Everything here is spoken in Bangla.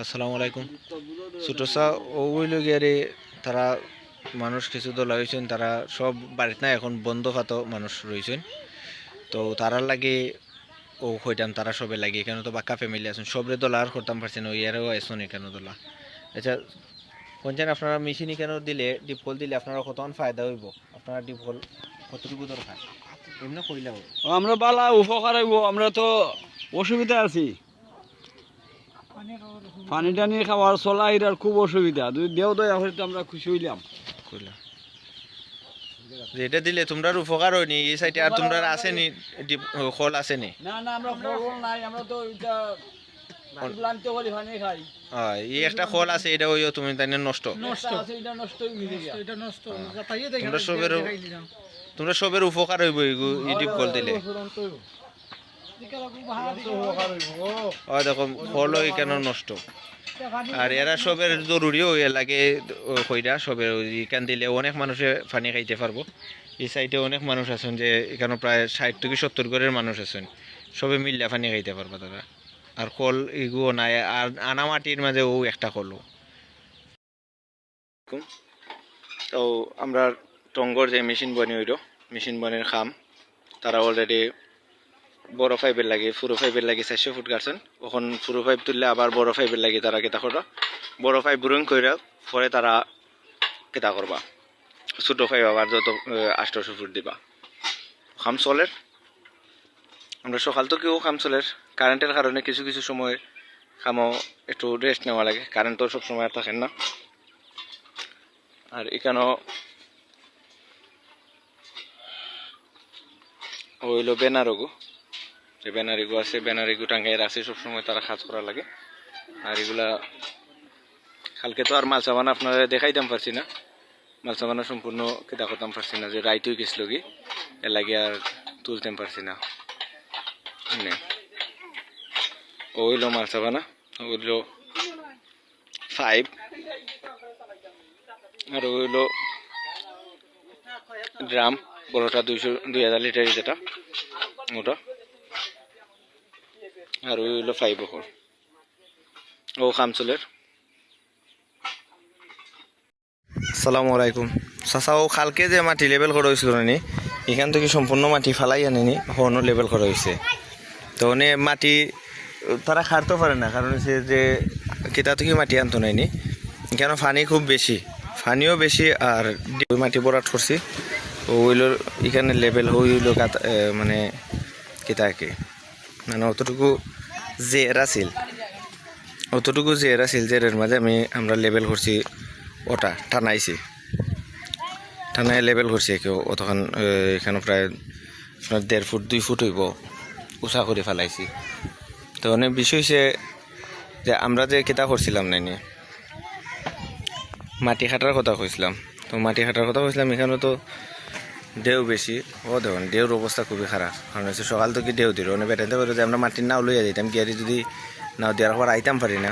আসসালামু আলাইকুম। ছোটসা ওইল গিয়ারে তারা মানুষ কিছু দল হয়েছেন, তারা সব বাড়িতে না এখন বন্ধ ফাতো মানুষ রয়েছেন। তো তারার লাগে ও হইতাম তারা সবে লাগে এখানে তো বাক্কা ফ্যামিলি আছেন, সবরে দোলা আর করতাম পারছি না, ইয়ারেও আইসন এখানে দোলা। আচ্ছা কোনছেন আপনারা মেশিন কেন দিলে ডিপকল দিলে আপনারা কতক্ষণ ফায়দা হইব, আপনারা ডিপকল কতটুকু দরকার এমনি কইলাও আমরা বালা উপকার হইব। আমরা তো অসুবিধা আছি, পানি টানি খাওয়ার চলা এটার খুব অসুবিধা। যদি দেও দয়া হইতো আমরা খুশি হইলাম। কইলা যেটা দিলে তোমরা উপকার হয়নি এই সাইডে, আর তোমরা আসেনি খোল আসেনি? না না, আমরা ফল নাই, আমরা তো এটা প্লান্টে করে পানি খাই। এই একটা খোল আছে, এটা হইও তুমি তাই নষ্ট নষ্ট আছে, এটা নষ্ট হয়ে গেছে, এটা নষ্ট। তোমরা সবের তোমরা সবের উপকার হইব ইউটিউব কল দিলে। দেখো খোল ওই কেন নষ্ট, আর এরা সবের জরুরিও হয়ে লাগে কইরা সবের এখান দিলে অনেক মানুষে পানি খাইতে পারবো। এই সাইডে অনেক মানুষ আছেন, যে এখানে প্রায় 60 থেকে 70 ঘরের মানুষ আছেন, সবে মিললে পানি খাইতে পারবো তারা। আর কল এগুলো নাই, আর আনা মাটির মাঝে ও একটা কলও। তো আমরা টঙ্গর যে মেশিন বনি হইল, মেশিন বনের খাম তারা অলরেডি বড় পাইপের লাগে, পুরো পাইপের লাগে 400 ফুট গাড়ছেন। ওখন পুরো পাইপ তুললে আবার বড় পাইপের লাগে তারা কেতা করবা, বড় পাইপ বুরুং কইরা পরে তারা কেতা করবা, ছোট পাইপ আবার যত 800 ফুট দিবা। খাম চলের আমরা সকাল তো কেউ খাম চলের, কারেন্টের কারণে কিছু কিছু সময় খামও একটু রেস্ট নেওয়া লাগে, কারেন্ট তো সব সময় আর থাকেন না। আর এখানেও হইল বেনারগু, যে ব্যানারিগু আছে, ব্যানারিগু টাঙ্গাইয়ের আছে, সবসময় তারা কাজ করা লাগে। আর এগুলা কালকে তো আর মাল চাবানা আপনারা দেখাইতাম পারছি না, মাল চাবানা সম্পূর্ণ কেটা করতাম পারছি না, যে রাইতই গেছিল কি এর লাগে আর তুলতাম পারছি না। ওইল মাল চাবানা, ওইল 5, আর ওইল ড্রাম বড়টা 2000 লিটার যেটা ওটা, আর ওই হইলো 5 ওখর ও খামচলের। আসসালামু আলাইকুম। চাচা ও খালকে যে মাটি লেভেল করা হয়েছিল নি, এখান থেকে সম্পূর্ণ মাটি ফালাই আনেনি, হনও লেভেল করা হয়েছে। তো মানে মাটি তারা খাটতে পারে না, কারণ হচ্ছে যে কেতা থেকে মাটি আনতো নাইনি, কেন পানি খুব বেশি, পানিও বেশি, আর মাটি বরাট করছি ওইলো এখানে লেভেল হইল মানে কেতাকে মানে অতটুকু যে এরা ছিল, অতটুকু যে এরা ছিল, যে এর মাঝে আমরা লেভেল করছি, ওটা টানাইছি, টানায় লেভেল করছি কেউ অতক্ষণ। এখানে প্রায় আপনার 1.5 ফুট 2 ফুট হইব উঁচা করে ফেলাইছি। তো অনেক বিষয় হয়েছে যে আমরা যে কেতা করছিলাম নাইনি, মাটি খাটার কথা কইছিলাম। তো মাটি খাটার কথা কইছিলাম, এখানে তো ঢেউ বেশি। দেখুন ঢেউর অবস্থা খুবই খারাপ, কারণ হচ্ছে সকাল থেকে ঢেউ দিল, বেটাইতে পারে যে আমরা মাটির নাও লইয়া যাইতাম, গিয়ারি যদি নাও দেওয়ার পর আইতাম পারি না।